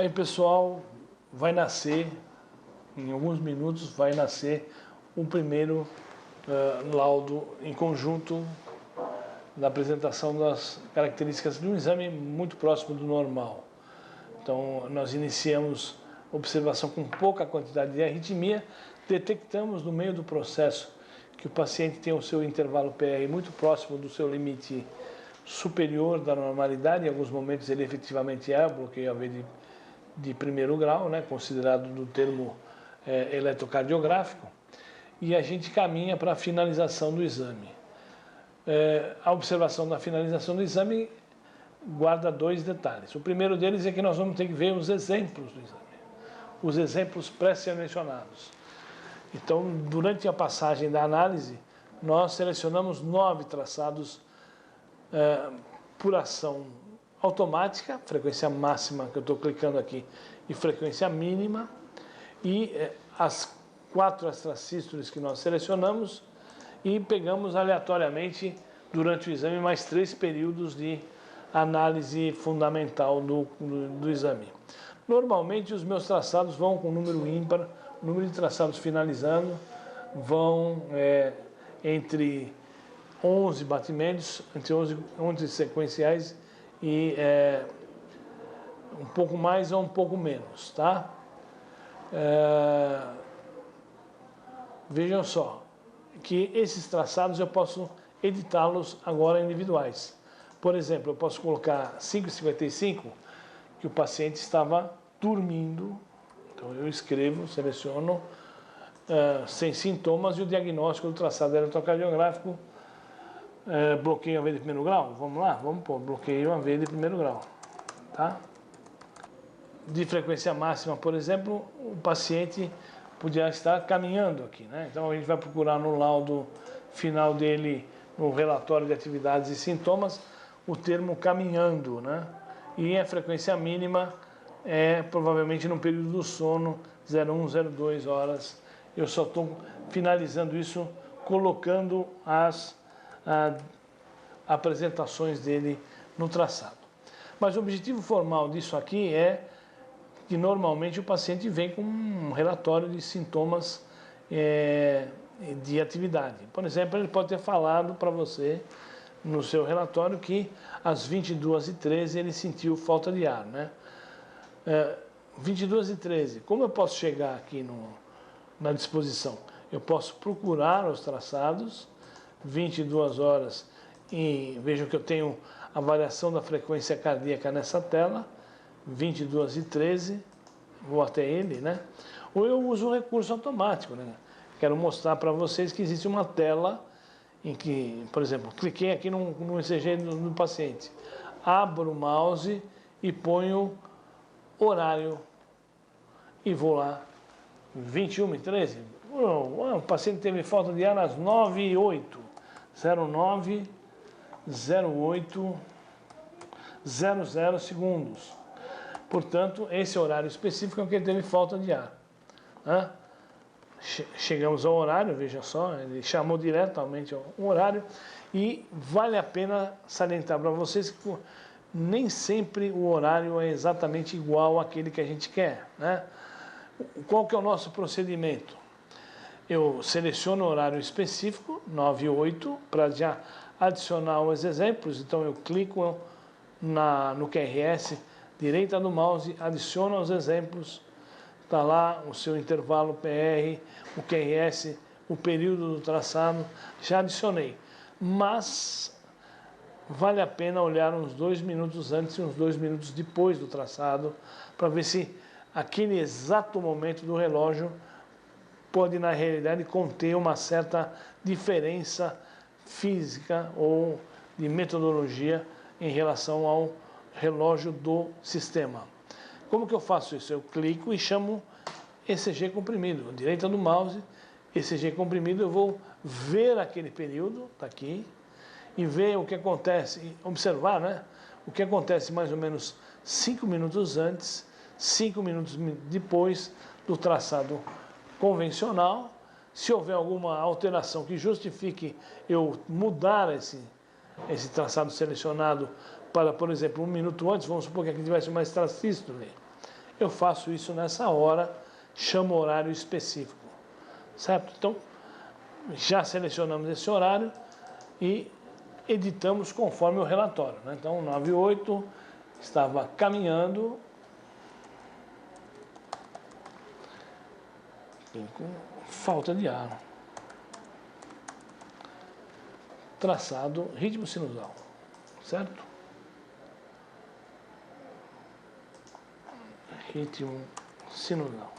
Aí, pessoal, vai nascer, em alguns minutos, vai nascer o primeiro laudo em conjunto da apresentação das características de um exame muito próximo do normal. Então, nós iniciamos observação com pouca quantidade de arritmia, detectamos no meio do processo que o paciente tem o seu intervalo PR muito próximo do seu limite superior da normalidade. Em alguns momentos ele efetivamente é bloqueio AV de primeiro grau, né, considerado no termo eletrocardiográfico, e a gente caminha para a finalização do exame. A observação da finalização do exame guarda dois detalhes. O primeiro deles é que nós vamos ter que ver os exemplos do exame, os exemplos pré-selecionados. Então, durante a passagem da análise, nós selecionamos 9 traçados por ação automática, frequência máxima, que eu estou clicando aqui, e frequência mínima, e as 4 extrasístoles que nós selecionamos, e pegamos aleatoriamente, durante o exame, mais 3 períodos de análise fundamental do exame. Normalmente, os meus traçados vão com número ímpar, o número de traçados finalizando vão entre 11 batimentos, entre 11 sequenciais e um pouco mais ou um pouco menos, tá? Vejam só, que esses traçados eu posso editá-los agora individuais. Por exemplo, eu posso colocar 5h55, que o paciente estava dormindo. Então eu escrevo, seleciono, sem sintomas, e o diagnóstico do traçado eletrocardiográfico, bloqueio AV de primeiro grau. Vamos lá? Vamos pôr bloqueio AV de primeiro grau. Tá? De frequência máxima, por exemplo, o paciente podia estar caminhando aqui, né? Então a gente vai procurar no laudo final dele, no relatório de atividades e sintomas, o termo caminhando, né? E a frequência mínima provavelmente no período do sono, 01, 02 horas. Eu só estou finalizando isso, colocando as apresentações dele no traçado. Mas o objetivo formal disso aqui é que normalmente o paciente vem com um relatório de sintomas de atividade. Por exemplo, ele pode ter falado para você no seu relatório que às 22h13 ele sentiu falta de ar, né? 22h13, como eu posso chegar aqui na disposição? Eu posso procurar os traçados, 22 horas, e vejam que eu tenho a variação da frequência cardíaca nessa tela, 22h13, vou até ele, né? Ou eu uso o recurso automático, né? Quero mostrar para vocês que existe uma tela em que, por exemplo, cliquei aqui no ECG do paciente, abro o mouse e ponho horário e vou lá, 21h13, o paciente teve falta de ar às 9h08, 09, 08, 00 segundos. Portanto, esse horário específico é o que ele teve falta de ar. Chegamos ao horário, veja só, ele chamou diretamente o horário, e vale a pena salientar para vocês que nem sempre o horário é exatamente igual àquele que a gente quer, né? Qual que é o nosso procedimento? Eu seleciono o horário específico, 9 e 8, para já adicionar os exemplos. Então eu clico no QRS, direita do mouse, adiciono os exemplos, está lá o seu intervalo PR, o QRS, o período do traçado, já adicionei. Mas vale a pena olhar uns 2 minutos antes e uns 2 minutos depois do traçado, para ver se aquele exato momento do relógio pode, na realidade, conter uma certa diferença física ou de metodologia em relação ao relógio do sistema. Como que eu faço isso? Eu clico e chamo ECG comprimido. À direita do mouse, ECG comprimido, eu vou ver aquele período, está aqui, e ver o que acontece, observar, né? O que acontece mais ou menos 5 minutos antes, 5 minutos depois do traçado convencional. Se houver alguma alteração que justifique eu mudar esse traçado selecionado para, por exemplo, 1 minuto antes, vamos supor que aqui tivesse uma extrasístole, eu faço isso nessa hora, chamo horário específico, certo? Então, já selecionamos esse horário e editamos conforme o relatório, né? Então, 9:08 estava caminhando com falta de ar. Traçado ritmo sinusal, certo? Ritmo sinusal.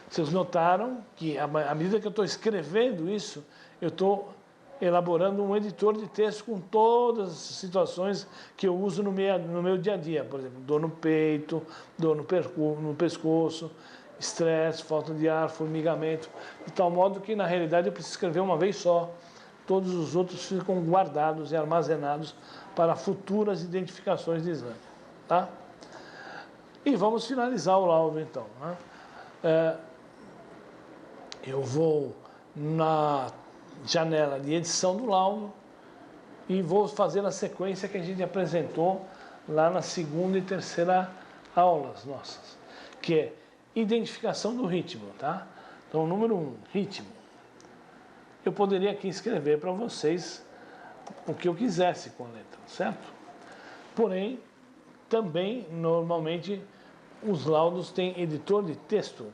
Vocês notaram que, à medida que eu estou escrevendo isso, eu estou elaborando um editor de texto com todas as situações que eu uso no meu dia a dia. Por exemplo, dor no peito, dor no pescoço, estresse, falta de ar, formigamento, de tal modo que, na realidade, eu preciso escrever uma vez só. Todos os outros ficam guardados e armazenados para futuras identificações de exame. Tá? E vamos finalizar o laudo, então. Né? Eu vou na janela de edição do laudo e vou fazer a sequência que a gente apresentou lá na segunda e terceira aulas nossas, que é identificação do ritmo. Tá? Então, número 1, ritmo. Eu poderia aqui escrever para vocês o que eu quisesse com a letra, certo? Porém, também, normalmente, os laudos têm editor de texto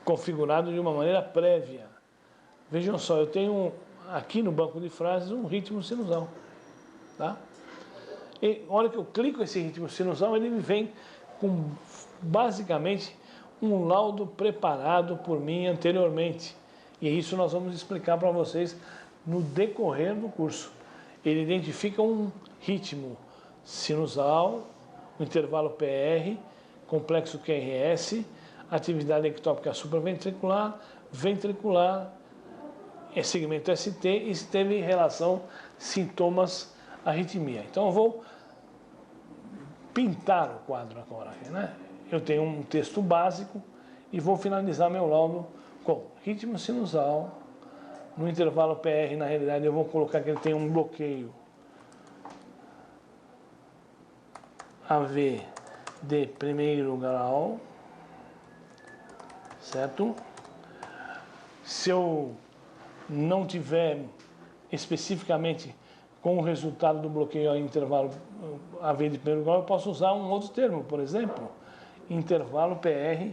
configurado de uma maneira prévia. Vejam só, eu tenho aqui no banco de frases um ritmo sinusal. Tá? E na hora que eu clico esse ritmo sinusal, ele me vem com, basicamente, um laudo preparado por mim anteriormente. E isso nós vamos explicar para vocês no decorrer do curso. Ele identifica um ritmo sinusal, um intervalo PR, complexo QRS, atividade ectópica supraventricular, ventricular, segmento ST e se teve relação sintomas arritmia. Então eu vou pintar o quadro agora, né? Eu tenho um texto básico e vou finalizar meu laudo com ritmo sinusal. No intervalo PR, na realidade, eu vou colocar que ele tem um bloqueio AV de primeiro grau, certo? Se eu não tiver especificamente com o resultado do bloqueio ao intervalo AV de primeiro grau, eu posso usar um outro termo, por exemplo, intervalo PR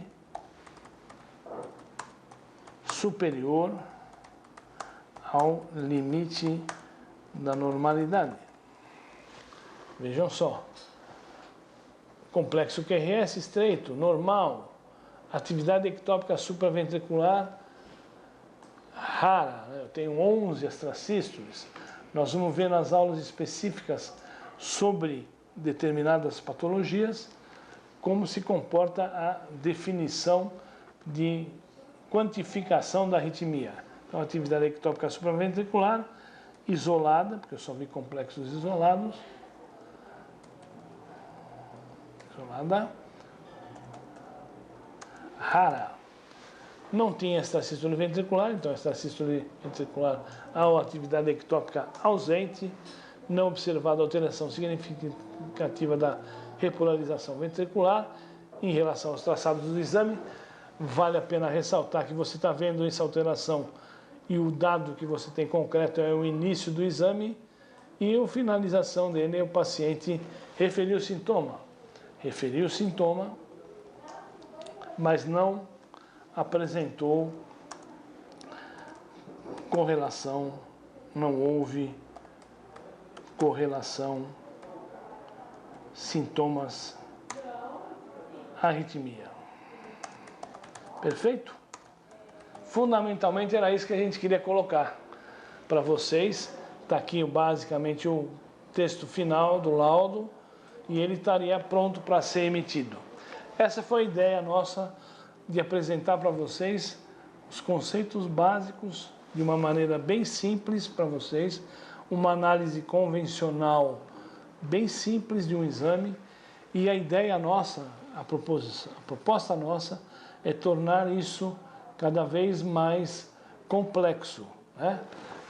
superior ao limite da normalidade. Vejam só. Complexo QRS estreito, normal. Atividade ectópica supraventricular rara. Eu tenho 11 extrasístoles. Nós vamos ver nas aulas específicas sobre determinadas patologias como se comporta a definição de quantificação da arritmia. Então, atividade ectópica supraventricular isolada, porque eu só vi complexos isolados. Isolada. Rara. Não tinha extrasístole ventricular, então extrasístole ventricular a atividade ectópica ausente, não observada alteração significativa da repolarização ventricular. Em relação aos traçados do exame, vale a pena ressaltar que você está vendo essa alteração e o dado que você tem concreto é o início do exame e a finalização dele, o paciente referiu sintoma. Referiu sintoma, mas não apresentou correlação, não houve correlação, sintomas, arritmia. Perfeito? Fundamentalmente era isso que a gente queria colocar para vocês. Está aqui basicamente o texto final do laudo e ele estaria pronto para ser emitido. Essa foi a ideia nossa de apresentar para vocês os conceitos básicos de uma maneira bem simples para vocês, uma análise convencional bem simples de um exame, e a ideia nossa, a proposta nossa é tornar isso cada vez mais complexo, né?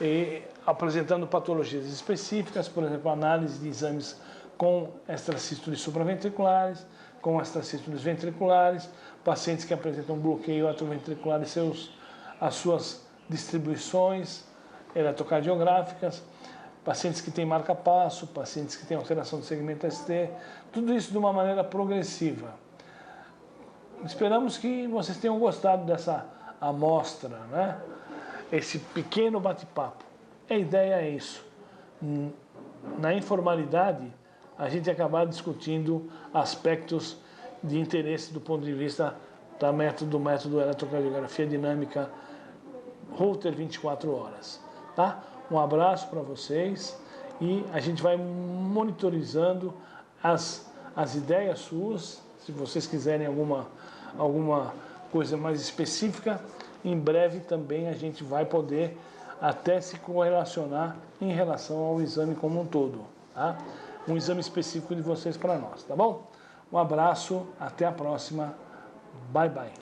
E apresentando patologias específicas, por exemplo, análise de exames com extrasístoles supraventriculares, com astrocytos ventriculares, pacientes que apresentam bloqueio atrioventricular e as suas distribuições eletrocardiográficas, pacientes que têm marca-passo, pacientes que têm alteração do segmento ST, tudo isso de uma maneira progressiva. Esperamos que vocês tenham gostado dessa amostra, né? Esse pequeno bate-papo. A ideia é isso. Na informalidade, a gente acabar discutindo aspectos de interesse do ponto de vista do método eletrocardiografia dinâmica Holter 24 horas. Tá? Um abraço para vocês e a gente vai monitorizando as ideias suas. Se vocês quiserem alguma coisa mais específica, em breve também a gente vai poder até se correlacionar em relação ao exame como um todo. Tá? Um exame específico de vocês para nós, tá bom? Um abraço, até a próxima. Bye, bye.